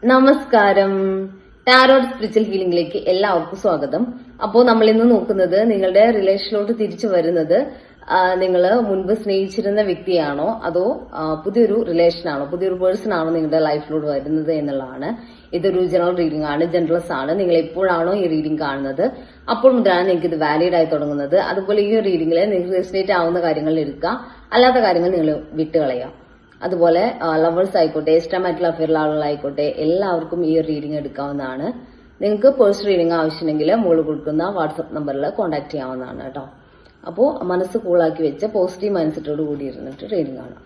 നമസ്കാരം. Tarot spiritual ഹീലിംഗിലേക്ക് എല്ലാവർക്കും സ്വാഗതം. അപ്പോൾ നമ്മൾ ഇന്ന് നോക്കുന്നത് നിങ്ങളുടെ റിലേഷനിലോട്ട് തിരിച്ചു വരുന്നത് നിങ്ങൾ മുൻപ് സ്നേഹിച്ചിരുന്ന വ്യക്തിയാണോ അതോ പുതിയൊരു റിലേഷനാണോ, പുതിയൊരു പേഴ്സൺ ആണോ നിങ്ങളുടെ ലൈഫിലോട്ട് വരുന്നത് എന്നുള്ളതാണ്. ഇതൊരു ജനറൽ റീഡിംഗ് ആണ്, ജനറൽസ് ആണ്. നിങ്ങൾ എപ്പോഴാണോ ഈ റീഡിംഗ് കാണുന്നത് അപ്പോൾ മുതലാണ് നിങ്ങൾക്ക് ഇത് വാലിഡ് ആയി തുടങ്ങുന്നത്. അതുപോലെ ഈ റീഡിംഗിൽ നിങ്ങൾക്ക് റെസിനേറ്റ് ആവുന്ന കാര്യങ്ങൾ എടുക്കുക, അല്ലാത്ത കാര്യങ്ങൾ നിങ്ങൾ വിട്ടുകളയുക. അതുപോലെ ലവേഴ്സ് ആയിക്കോട്ടെ, ഇഷ്ടമായിട്ടുള്ള അഫെയറുള്ള ആളുകളായിക്കോട്ടെ, എല്ലാവർക്കും ഈ റീഡിംഗ് എടുക്കാവുന്നതാണ്. നിങ്ങൾക്ക് പേഴ്സണൽ റീഡിംഗ് ആവശ്യമുണ്ടെങ്കിൽ മുകളിൽ കൊടുക്കുന്ന വാട്സപ്പ് നമ്പറിൽ കോൺടാക്ട് ചെയ്യാവുന്നതാണ് കേട്ടോ. അപ്പോൾ മനസ്സ് കൂളാക്കി വെച്ച് പോസിറ്റീവ് മൈൻഡ് സെറ്റോട് കൂടി ഇരുന്നിട്ട് റീഡിംഗ് കാണാം.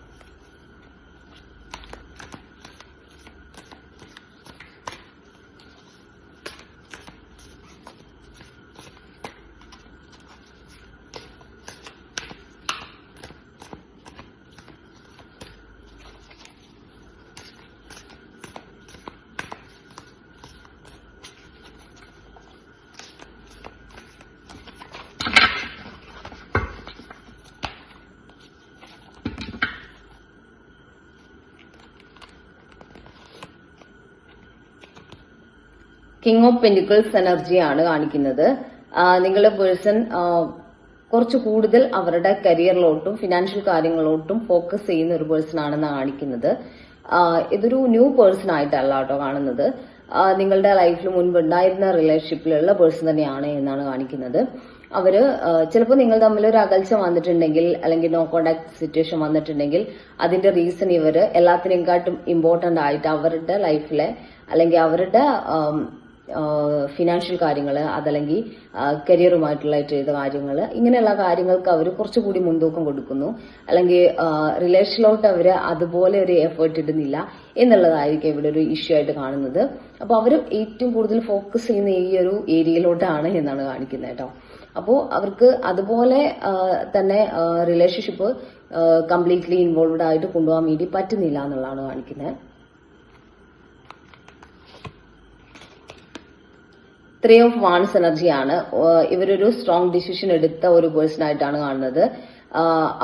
കിങ് ഓഫ് പെന്റിക്കിൾസ് എനർജിയാണ് കാണിക്കുന്നത്. നിങ്ങളുടെ പേഴ്സൺ കുറച്ച് കൂടുതൽ അവരുടെ കരിയറിലോട്ടും ഫിനാൻഷ്യൽ കാര്യങ്ങളിലോട്ടും ഫോക്കസ് ചെയ്യുന്ന ഒരു പേഴ്സൺ ആണെന്ന് കാണിക്കുന്നത്. ഇതൊരു ന്യൂ പേഴ്സൺ ആയിട്ടല്ല കേട്ടോ കാണുന്നത്. നിങ്ങളുടെ ലൈഫിൽ മുൻപ് ഉണ്ടായിരുന്ന റിലേഷൻഷിപ്പിലുള്ള പേഴ്സൺ തന്നെയാണ് എന്നാണ് കാണിക്കുന്നത്. അവര് ചിലപ്പോൾ നിങ്ങൾ തമ്മിൽ ഒരു അകൽച്ച വന്നിട്ടുണ്ടെങ്കിൽ അല്ലെങ്കിൽ നോ കോണ്ടാക്ട് സിറ്റുവേഷൻ വന്നിട്ടുണ്ടെങ്കിൽ അതിന്റെ റീസൺ ഇവര് എല്ലാത്തിനെക്കാട്ടും ഇമ്പോർട്ടന്റ് ആയിട്ട് അവരുടെ ലൈഫിലെ അല്ലെങ്കിൽ അവരുടെ ഫിനാൻഷ്യൽ കാര്യങ്ങൾ, അതല്ലെങ്കിൽ കരിയറുമായിട്ടുള്ള ചെയ്ത കാര്യങ്ങൾ, ഇങ്ങനെയുള്ള കാര്യങ്ങൾക്ക് അവർ കുറച്ചുകൂടി മുൻതൂക്കം കൊടുക്കുന്നു, അല്ലെങ്കിൽ റിലേഷനിലോട്ട് അവർ അതുപോലെ ഒരു എഫേർട്ട് ഇടുന്നില്ല എന്നുള്ളതായിരിക്കും ഇവിടെ ഒരു ഇഷ്യൂ ആയിട്ട് കാണുന്നത്. അപ്പോൾ അവർ ഏറ്റവും കൂടുതൽ ഫോക്കസ് ചെയ്യുന്ന ഈ ഒരു ഏരിയയിലോട്ടാണ് എന്നാണ് കാണിക്കുന്നത് കേട്ടോ. അപ്പോൾ അവർക്ക് അതുപോലെ തന്നെ റിലേഷൻഷിപ്പ് കംപ്ലീറ്റ്ലി ഇൻവോൾവ്ഡ് ആയിട്ട് കൊണ്ടുപോകാൻ വേണ്ടി പറ്റുന്നില്ല എന്നുള്ളതാണ് കാണിക്കുന്നത്. 3 ഓഫ് വാൺസ് എനർജിയാണ്. ഇവരൊരു സ്ട്രോങ് ഡിസിഷൻ എടുത്ത ഒരു പേഴ്സൺ ആയിട്ടാണ് കാണുന്നത്.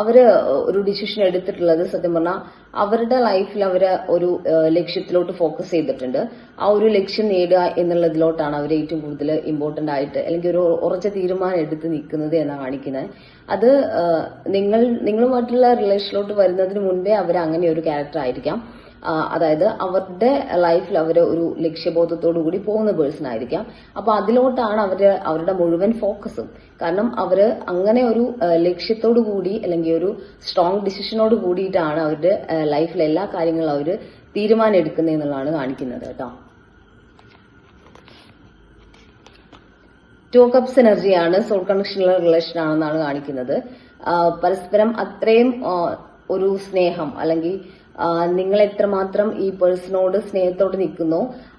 അവര് ഒരു ഡിസിഷൻ എടുത്തിട്ടുള്ളത് സത്യം പറഞ്ഞാൽ അവരുടെ ലൈഫിൽ അവര് ഒരു ലക്ഷ്യത്തിലോട്ട് ഫോക്കസ് ചെയ്തിട്ടുണ്ട്. ആ ഒരു ലക്ഷ്യം നേടുക എന്നുള്ളതിലോട്ടാണ് അവർ ഏറ്റവും കൂടുതൽ ഇമ്പോർട്ടന്റ് ആയിട്ട് അല്ലെങ്കിൽ ഒരു ഉറച്ച തീരുമാനം എടുത്ത് നിൽക്കുന്നത് എന്നാണ് കാണിക്കുന്നത്. അത് നിങ്ങളുമായിട്ടുള്ള റിലേഷനിലോട്ട് വരുന്നതിന് മുൻപേ അവർ അങ്ങനെ ഒരു ക്യാരക്ടർ ആയിരിക്കാം. അതായത് അവരുടെ ലൈഫിൽ അവർ ഒരു ലക്ഷ്യബോധത്തോടു കൂടി പോകുന്ന പേഴ്സൺ ആയിരിക്കാം. അപ്പൊ അതിലോട്ടാണ് അവരുടെ മുഴുവൻ ഫോക്കസും. കാരണം അവര് അങ്ങനെ ഒരു ലക്ഷ്യത്തോടു കൂടി അല്ലെങ്കിൽ ഒരു സ്ട്രോങ് ഡിസിഷനോട് കൂടിയിട്ടാണ് അവരുടെ ലൈഫിലെ എല്ലാ കാര്യങ്ങളും അവർ തീരുമാനം എടുക്കുന്നത് എന്നുള്ളതാണ് കാണിക്കുന്നത് കേട്ടോ. 2 കപ്സ് എനർജിയാണ്. സോൾ കണക്ഷനുള്ള റിലേഷൻ ആണെന്നാണ് കാണിക്കുന്നത്. പരസ്പരം അത്രയും ഒരു സ്നേഹം അല്ലെങ്കിൽ നിങ്ങൾ എത്രമാത്രം ഈ പേഴ്സണോട് സ്നേഹത്തോട് നിൽക്കുന്നോ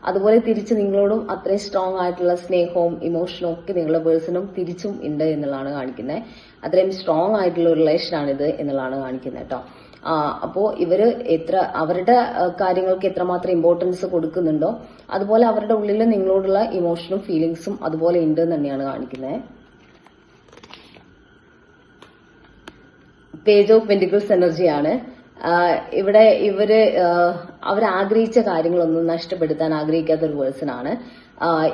അതുപോലെ തിരിച്ച് നിങ്ങളോടും അത്രയും സ്ട്രോങ് ആയിട്ടുള്ള സ്നേഹവും ഇമോഷനും ഒക്കെ നിങ്ങളുടെ പേഴ്സണും തിരിച്ചും ഉണ്ട് എന്നുള്ളതാണ് കാണിക്കുന്നത്. അത്രയും സ്ട്രോങ് ആയിട്ടുള്ള ഒരു റിലേഷനാണിത് എന്നുള്ളതാണ് കാണിക്കുന്നത് കേട്ടോ. അപ്പോ ഇവര് അവരുടെ കാര്യങ്ങൾക്ക് എത്രമാത്രം ഇമ്പോർട്ടൻസ് കൊടുക്കുന്നുണ്ടോ അതുപോലെ അവരുടെ ഉള്ളിൽ നിങ്ങളോടുള്ള ഇമോഷനും ഫീലിങ്സും അതുപോലെ ഉണ്ട് എന്ന് തന്നെയാണ് കാണിക്കുന്നത്. പേജ് ഓഫ് പെന്റിക്കിൾസ് എനർജിയാണ്. ഇവിടെ അവരാഗ്രഹിച്ച കാര്യങ്ങളൊന്നും നഷ്ടപ്പെടുത്താൻ ആഗ്രഹിക്കാത്ത ഒരു പേഴ്സൺ ആണ്.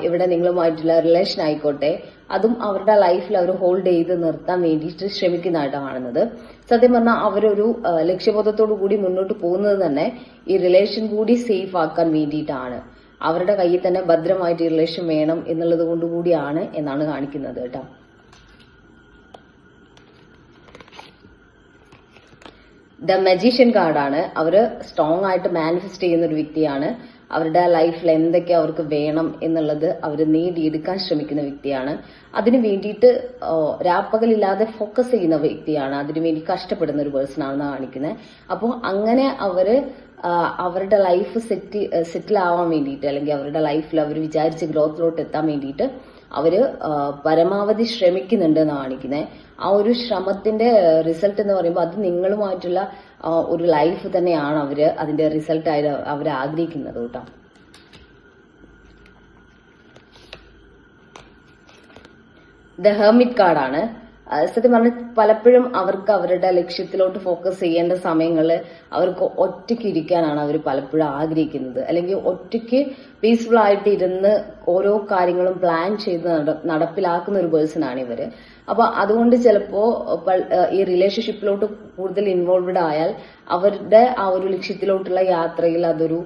ഇവിടെ നിങ്ങളുമായിട്ടുള്ള റിലേഷൻ ആയിക്കോട്ടെ അതും അവരുടെ ലൈഫിൽ അവർ ഹോൾഡ് ചെയ്ത് നിർത്താൻ വേണ്ടിയിട്ട് ശ്രമിക്കുന്നതായിട്ടാണ് കാണുന്നത്. സത്യം പറഞ്ഞാൽ അവരൊരു ലക്ഷ്യബോധത്തോടു കൂടി മുന്നോട്ട് പോകുന്നത് തന്നെ ഈ റിലേഷൻ കൂടി സേഫ് ആക്കാൻ വേണ്ടിയിട്ടാണ്. അവരുടെ കയ്യിൽ തന്നെ ഭദ്രമായിട്ട് ഈ റിലേഷൻ വേണം എന്നുള്ളത് കൊണ്ടുകൂടിയാണ് എന്നാണ് കാണിക്കുന്നത് കേട്ടോ. ദ മജീഷ്യൻ കാർഡാണ്. അവര് സ്ട്രോങ് ആയിട്ട് മാനിഫെസ്റ്റ് ചെയ്യുന്ന ഒരു വ്യക്തിയാണ്. അവരുടെ ലൈഫിൽ എന്തൊക്കെ അവർക്ക് വേണം എന്നുള്ളത് അവർ നേടിയെടുക്കാൻ ശ്രമിക്കുന്ന വ്യക്തിയാണ്. അതിനു വേണ്ടിയിട്ട് രാപ്പകലില്ലാതെ ഫോക്കസ് ചെയ്യുന്ന വ്യക്തിയാണ്. അതിനുവേണ്ടി കഷ്ടപ്പെടുന്ന ഒരു പേഴ്സൺ ആണെന്ന് കാണിക്കുന്നത്. അപ്പോൾ അങ്ങനെ അവരുടെ ലൈഫ് സെറ്റിൽ ആവാൻ വേണ്ടിയിട്ട് അല്ലെങ്കിൽ അവരുടെ ലൈഫിൽ അവർ വിചാരിച്ച ഗ്രോത്തിലോട്ട് എത്താൻ വേണ്ടിയിട്ട് അവര് പരമാവധി ശ്രമിക്കുന്നുണ്ട് എന്ന് കാണിക്കുന്നത്. ആ ഒരു ശ്രമത്തിന്റെ റിസൾട്ട് എന്ന് പറയുമ്പോൾ അത് നിങ്ങളുമായിട്ടുള്ള ഒരു ലൈഫ് തന്നെയാണ് അതിന്റെ റിസൾട്ട് ആയിട്ട് അവർ ആഗ്രഹിക്കുന്നത് കേട്ടോ. ദ ഹെർമിറ്റ് കാർഡാണ്. സത്യം പറഞ്ഞ പലപ്പോഴും അവർക്ക് അവരുടെ ലക്ഷ്യത്തിലോട്ട് ഫോക്കസ് ചെയ്യേണ്ട സമയങ്ങളിൽ അവർക്ക് ഒറ്റയ്ക്ക് ഇരിക്കാനാണ് അവർ പലപ്പോഴും ആഗ്രഹിക്കുന്നത്. അല്ലെങ്കിൽ ഒറ്റയ്ക്ക് പീസ്ഫുൾ ആയിട്ട് ഇരുന്ന് ഓരോ കാര്യങ്ങളും പ്ലാൻ ചെയ്ത് നടപ്പിലാക്കുന്ന ഒരു പേഴ്സൺ ആണ് ഇവര്. അപ്പൊ അതുകൊണ്ട് ചിലപ്പോ ഈ റിലേഷൻഷിപ്പിലോട്ട് കൂടുതൽ ഇൻവോൾവ്ഡ് ആയാൽ അവരുടെ ആ ഒരു ലക്ഷ്യത്തിലോട്ടുള്ള യാത്രയിൽ അതൊരു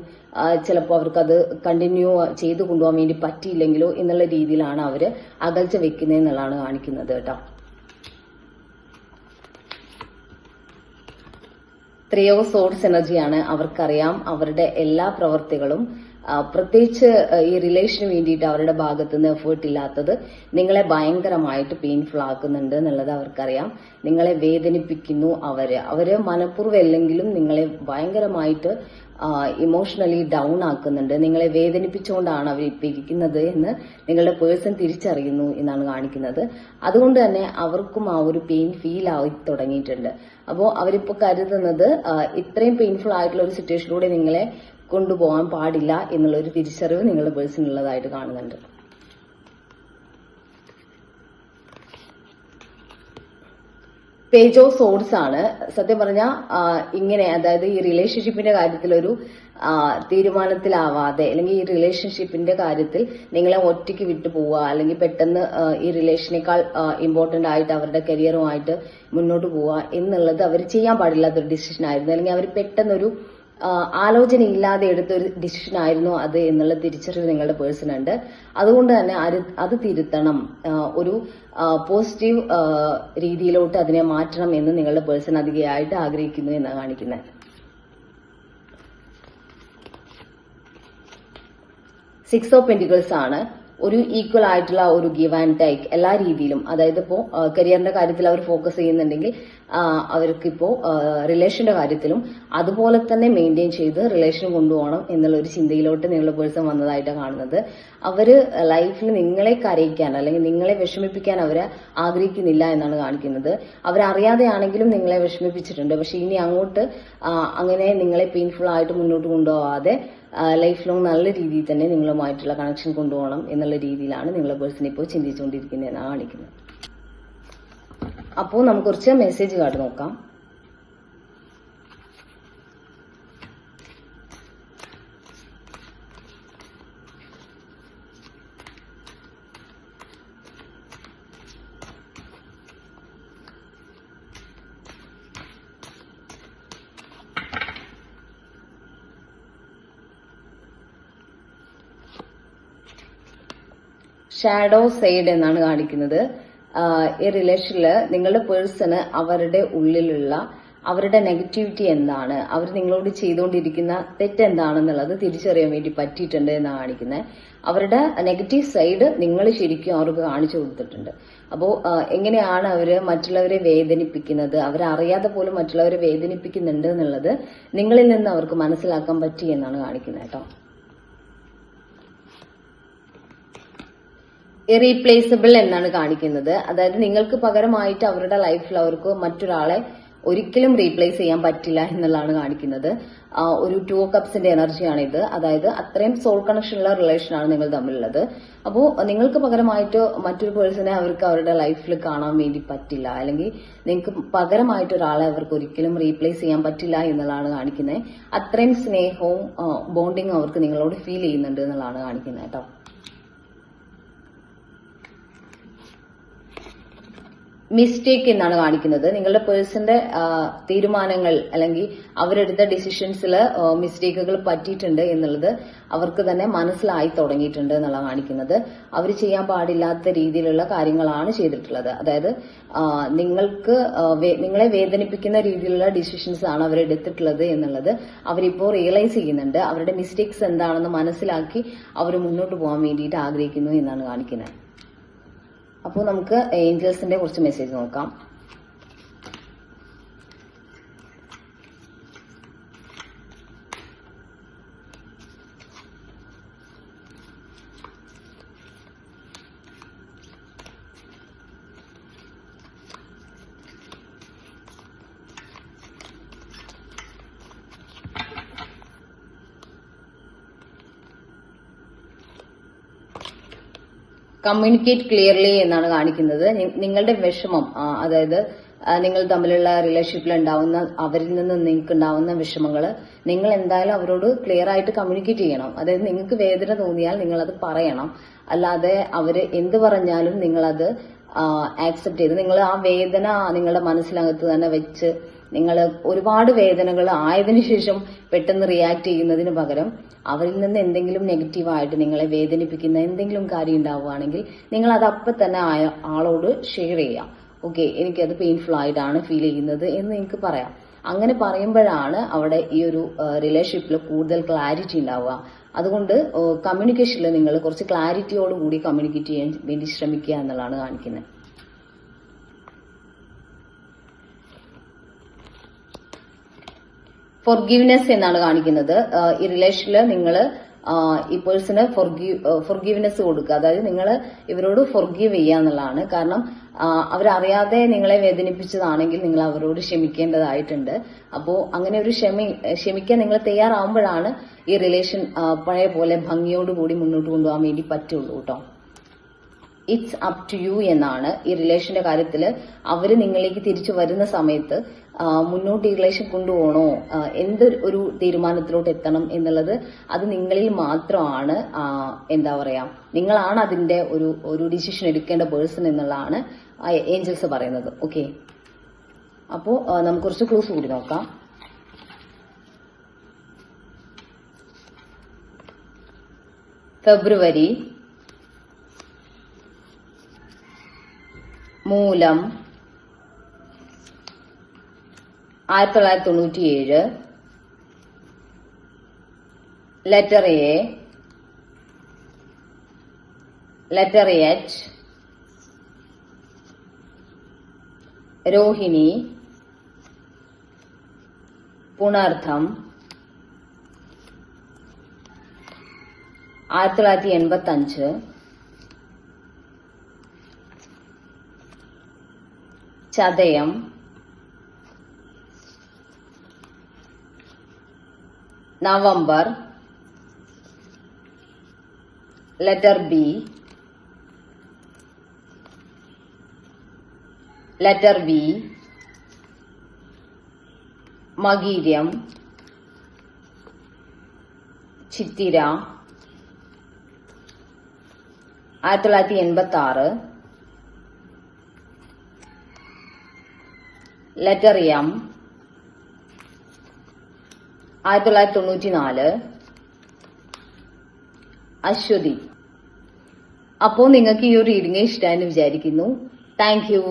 ചിലപ്പോൾ അവർക്കത് കണ്ടിന്യൂ ചെയ്തു കൊണ്ടുപോകാൻ വേണ്ടി പറ്റിയില്ലെങ്കിലോ എന്നുള്ള രീതിയിലാണ് അവര് അകൽച്ച വെക്കുന്നതെന്നുള്ളതാണ് കാണിക്കുന്നത് കേട്ടോ. 3 of Swords എനർജിയാണ്. അവർക്കറിയാം അവരുടെ എല്ലാ പ്രവർത്തികളും പ്രത്യേകിച്ച് ഈ റിലേഷന് വേണ്ടിയിട്ട് അവരുടെ ഭാഗത്തു നിന്ന് എഫേർട്ട് ഇല്ലാത്തത് നിങ്ങളെ ഭയങ്കരമായിട്ട് പെയിൻഫുൾ ആക്കുന്നുണ്ട് എന്നുള്ളത് അവർക്കറിയാം. നിങ്ങളെ വേദനിപ്പിക്കുന്നു അവര് മനഃപൂർവ്വം അല്ലെങ്കിലും നിങ്ങളെ ഭയങ്കരമായിട്ട് ഇമോഷണലി ഡൗൺ ആക്കുന്നുണ്ട്. നിങ്ങളെ വേദനിപ്പിച്ചുകൊണ്ടാണ് അവർ ഇപ്പൊ ഇരിക്കുന്നത് എന്ന് നിങ്ങളുടെ പേഴ്സൺ തിരിച്ചറിയുന്നു എന്നാണ് കാണിക്കുന്നത്. അതുകൊണ്ട് തന്നെ അവർക്കും ആ ഒരു പെയിൻ ഫീൽ ആയി തുടങ്ങിയിട്ടുണ്ട്. അപ്പോൾ അവരിപ്പോ കരുതുന്നത് ഇത്രയും പെയിൻഫുൾ ആയിട്ടുള്ള ഒരു സിറ്റുവേഷനിലൂടെ നിങ്ങളെ കൊണ്ടുപോകാൻ പാടില്ല എന്നുള്ള ഒരു തിരിച്ചറിവ് നിങ്ങളുടെ പേഴ്സൺ ഉള്ളതായിട്ട് കാണുന്നുണ്ട്. പേജ് ഓഫ് സോഡ്സ് ആണ്. സത്യം പറഞ്ഞാൽ ഇങ്ങനെ, അതായത് ഈ റിലേഷൻഷിപ്പിന്റെ കാര്യത്തിൽ ഒരു തീരുമാനത്തിലാവാതെ അല്ലെങ്കിൽ ഈ റിലേഷൻഷിപ്പിന്റെ കാര്യത്തിൽ നിങ്ങളെ ഒറ്റയ്ക്ക് വിട്ടു പോവുക, അല്ലെങ്കിൽ പെട്ടെന്ന് ഈ റിലേഷനേക്കാൾ ഇമ്പോർട്ടന്റ് ആയിട്ട് അവരുടെ കരിയറുമായിട്ട് മുന്നോട്ട് പോവുക എന്നുള്ളത് അവർ ചെയ്യാൻ പാടില്ലാത്തൊരു ഡിസിഷൻ ആയിരുന്നു. അല്ലെങ്കിൽ അവർ പെട്ടെന്നൊരു ആലോചന ഇല്ലാതെ എടുത്തൊരു ഡിസിഷൻ ആയിരുന്നു അത് എന്നുള്ള തിരിച്ചറിവ് നിങ്ങളുടെ പേഴ്സൺ ഉണ്ട്. അതുകൊണ്ട് തന്നെ അത് തിരുത്തണം, ഒരു പോസിറ്റീവ് രീതിയിലോട്ട് അതിനെ മാറ്റണം എന്ന് നിങ്ങളുടെ പേഴ്സൺ അധികമായിട്ട് ആഗ്രഹിക്കുന്നു എന്നാണ് കാണിക്കുന്നത്. 6 of Pentacles ആണ്. ഒരു ഈക്വൽ ആയിട്ടുള്ള ഒരു ഗിവ് ആൻഡ് ടേക്ക് എല്ലാ രീതിയിലും, അതായത് ഇപ്പോ കരിയറിന്റെ കാര്യത്തിൽ അവർ ഫോക്കസ് ചെയ്യുന്നുണ്ടെങ്കിൽ അവർക്കിപ്പോ റിലേഷന്റെ കാര്യത്തിലും അതുപോലെ തന്നെ മെയിൻറ്റെയിൻ ചെയ്ത് റിലേഷൻ കൊണ്ടുപോകണം എന്നുള്ള ഒരു ചിന്തയിലോട്ട് നിങ്ങളുടെ പേഴ്സൺ വന്നതായിട്ടാണ് കാണുന്നത്. അവര് ലൈഫിൽ നിങ്ങളെ കരയിക്കാൻ അല്ലെങ്കിൽ നിങ്ങളെ വിഷമിപ്പിക്കാൻ അവരെ ആഗ്രഹിക്കുന്നില്ല എന്നാണ് കാണിക്കുന്നത്. അവരറിയാതെയാണെങ്കിലും നിങ്ങളെ വിഷമിപ്പിച്ചിട്ടുണ്ട്. പക്ഷെ ഇനി അങ്ങോട്ട് അങ്ങനെ നിങ്ങളെ പെയിൻഫുൾ ആയിട്ട് മുന്നോട്ട് കൊണ്ടുപോകാതെ ലൈഫ് ലോങ് നല്ല രീതിയിൽ തന്നെ നിങ്ങളുമായിട്ടുള്ള കണക്ഷൻ കൊണ്ടുപോകണം എന്നുള്ള രീതിയിലാണ് നിങ്ങളുടെ പേഴ്സൺ ഇപ്പോൾ ചിന്തിച്ചുകൊണ്ടിരിക്കുന്നതെന്നാണ് കാണിക്കുന്നത്. അപ്പോൾ നമുക്ക് കുറച്ച് മെസ്സേജ് കാർഡ് നോക്കാം. ഷാഡോ സൈഡ് എന്നാണ് കാണിക്കുന്നത്. ഈ റിലേഷനില് നിങ്ങളുടെ പേഴ്സണ് അവരുടെ ഉള്ളിലുള്ള അവരുടെ നെഗറ്റിവിറ്റി എന്താണ്, അവർ നിങ്ങളോട് ചെയ്തുകൊണ്ടിരിക്കുന്ന തെറ്റെന്താണെന്നുള്ളത് തിരിച്ചറിയാൻ വേണ്ടി പറ്റിയിട്ടുണ്ട് എന്നാണ് കാണിക്കുന്നത്. അവരുടെ നെഗറ്റീവ് സൈഡ് നിങ്ങൾ ശരിക്കും അവർക്ക് കാണിച്ചു കൊടുത്തിട്ടുണ്ട്. അപ്പോൾ എങ്ങനെയാണ് അവര് മറ്റുള്ളവരെ വേദനിപ്പിക്കുന്നത്, അവരറിയാതെ പോലും മറ്റുള്ളവരെ വേദനിപ്പിക്കുന്നുണ്ട് എന്നുള്ളത് നിങ്ങളിൽ നിന്ന് അവർക്ക് മനസ്സിലാക്കാൻ പറ്റി എന്നാണ് കാണിക്കുന്നത് കേട്ടോ. ഇറീപ്ലേസബിൾ എന്നാണ് കാണിക്കുന്നത്. അതായത് നിങ്ങൾക്ക് പകരമായിട്ട് അവരുടെ ലൈഫിൽ അവർക്ക് മറ്റൊരാളെ ഒരിക്കലും റീപ്ലേസ് ചെയ്യാൻ പറ്റില്ല എന്നുള്ളതാണ് കാണിക്കുന്നത്. ഒരു 2 of കപ്സിന്റെ എനർജിയാണ് ഇത്. അതായത് അത്രയും സോൾ കണക്ഷനുള്ള റിലേഷനാണ് നിങ്ങൾ തമ്മിലുള്ളത്. അപ്പോൾ നിങ്ങൾക്ക് പകരമായിട്ട് മറ്റൊരു പേഴ്സണെ അവർക്ക് അവരുടെ ലൈഫിൽ കാണാൻ വേണ്ടി പറ്റില്ല, അല്ലെങ്കിൽ നിങ്ങൾക്ക് പകരമായിട്ട് ഒരാളെ അവർക്ക് ഒരിക്കലും റീപ്ലേസ് ചെയ്യാൻ പറ്റില്ല എന്നുള്ളതാണ് കാണിക്കുന്നത്. അത്രയും സ്നേഹവും ബോണ്ടിങ്ങും അവർക്ക് നിങ്ങളോട് ഫീൽ ചെയ്യുന്നുണ്ട് എന്നുള്ളതാണ് കാണിക്കുന്നത് കേട്ടോ. മിസ്റ്റേക്ക് എന്നാണ് കാണിക്കുന്നത്. നിങ്ങളുടെ പേഴ്സന്റെ തീരുമാനങ്ങൾ അല്ലെങ്കിൽ അവരെടുത്ത ഡിസിഷൻസിൽ മിസ്റ്റേക്കുകൾ പറ്റിയിട്ടുണ്ട് എന്നുള്ളത് അവർക്ക് തന്നെ മനസ്സിലായി തുടങ്ങിയിട്ടുണ്ട് എന്നുള്ള കാണിക്കുന്നത്. അവർ ചെയ്യാൻ പാടില്ലാത്ത രീതിയിലുള്ള കാര്യങ്ങളാണ് ചെയ്തിട്ടുള്ളത്. അതായത് നിങ്ങളെ വേദനിപ്പിക്കുന്ന രീതിയിലുള്ള ഡിസിഷൻസ് ആണ് അവരെടുത്തിട്ടുള്ളത് എന്നുള്ളത് അവരിപ്പോൾ റിയലൈസ് ചെയ്യുന്നുണ്ട്. അവരുടെ മിസ്റ്റേക്സ് എന്താണെന്ന് മനസ്സിലാക്കി അവർ മുന്നോട്ട് പോകാൻ വേണ്ടിയിട്ട് ആഗ്രഹിക്കുന്നു എന്നാണ് കാണിക്കുന്നത്. അപ്പോൾ നമുക്ക് ഏഞ്ചൽസിന്റെ കുറച്ച് മെസ്സേജ് നോക്കാം. കമ്മ്യൂണിക്കേറ്റ് ക്ലിയർലി എന്നാണ് കാണിക്കുന്നത്. നിങ്ങളുടെ വിഷമം, അതായത് നിങ്ങൾ തമ്മിലുള്ള റിലേഷൻഷിപ്പിൽ ഉണ്ടാവുന്ന, അവരിൽ നിന്ന് നിങ്ങൾക്ക് ഉണ്ടാവുന്ന വിഷമങ്ങൾ നിങ്ങൾ എന്തായാലും അവരോട് ക്ലിയർ ആയിട്ട് കമ്മ്യൂണിക്കേറ്റ് ചെയ്യണം. അതായത് നിങ്ങൾക്ക് വേദന തോന്നിയാൽ നിങ്ങൾ അത് പറയണം. അല്ലാതെ അവര് എന്ത് പറഞ്ഞാലും നിങ്ങളത് ആക്സെപ്റ്റ് ചെയ്ത് നിങ്ങൾ ആ വേദന നിങ്ങളുടെ മനസ്സിനകത്ത് തന്നെ വെച്ച് നിങ്ങൾ ഒരുപാട് വേദനകൾ ആയതിനു ശേഷം പെട്ടെന്ന് റിയാക്ട് ചെയ്യുന്നതിന് പകരം അവരിൽ നിന്ന് എന്തെങ്കിലും നെഗറ്റീവായിട്ട് നിങ്ങളെ വേദനിപ്പിക്കുന്ന എന്തെങ്കിലും കാര്യം ഉണ്ടാവുകയാണെങ്കിൽ നിങ്ങൾ അത് അപ്പം തന്നെ ആളോട് ഷെയർ ചെയ്യാം. ഓക്കെ, എനിക്കത് പെയിൻഫുൾ ആയിട്ടാണ് ഫീൽ ചെയ്യുന്നത് എന്ന് നിങ്ങൾക്ക് പറയാം. അങ്ങനെ പറയുമ്പോഴാണ് അവിടെ ഈ ഒരു റിലേഷൻഷിപ്പിൽ കൂടുതൽ ക്ലാരിറ്റി ഉണ്ടാവുക. അതുകൊണ്ട് കമ്മ്യൂണിക്കേഷനിൽ നിങ്ങൾ കുറച്ച് ക്ലാരിറ്റിയോടുകൂടി കമ്മ്യൂണിക്കേറ്റ് ചെയ്യാൻ വേണ്ടി ശ്രമിക്കുക എന്നുള്ളതാണ് കാണിക്കുന്നത്. ഫോർഗീവ്നെസ് എന്നാണ് കാണിക്കുന്നത്. ഈ റിലേഷനിൽ നിങ്ങൾ ഈ പേഴ്സണ് ഫോർഗീവ്നെസ് കൊടുക്കുക. അതായത് നിങ്ങൾ ഇവരോട് ഫോർഗീവ് ചെയ്യുക എന്നുള്ളതാണ്. കാരണം അവരറിയാതെ നിങ്ങളെ വേദനിപ്പിച്ചതാണെങ്കിൽ നിങ്ങൾ അവരോട് ക്ഷമിക്കേണ്ടതായിട്ടുണ്ട്. അപ്പോൾ അങ്ങനെ ഒരു ക്ഷമിക്കാൻ നിങ്ങൾ തയ്യാറാവുമ്പോഴാണ് ഈ റിലേഷൻ പഴയ പോലെ ഭംഗിയോടുകൂടി മുന്നോട്ട് കൊണ്ടുപോകാൻ വേണ്ടി പറ്റുള്ളൂ കേട്ടോ. ഇറ്റ്സ് അപ് ടു യു എന്നാണ് ഈ റിലേഷന്റെ കാര്യത്തിൽ. അവര് നിങ്ങളിലേക്ക് തിരിച്ചു വരുന്ന സമയത്ത് മുന്നോട്ട് ഈ റിലേഷൻ കൊണ്ടുപോകണോ, എന്ത് ഒരു തീരുമാനത്തിലോട്ട് എത്തണം എന്നുള്ളത് അത് നിങ്ങളിൽ മാത്രമാണ്. എന്താ പറയാ, നിങ്ങളാണ് അതിന്റെ ഒരു ഡിസിഷൻ എടുക്കേണ്ട പേഴ്സൺ എന്നുള്ളതാണ് ഏഞ്ചൽസ് പറയുന്നത്. ഓക്കെ, അപ്പോ നമുക്ക് കുറച്ച് ക്ലൂസ് കൂടി നോക്കാം. February, Moolam 1997, letter A, letter H, Rohini, Punartham 1985, Chathayam, November, letter B, letter V, Makayiram, Chithira 1986, letter M 1994, Aswathi. അപ്പോൾ നിങ്ങൾക്ക് ഈ ഒരു റീഡിംഗ് ഇഷ്ടമായെന്ന് വിചാരിക്കുന്നു. Thank U.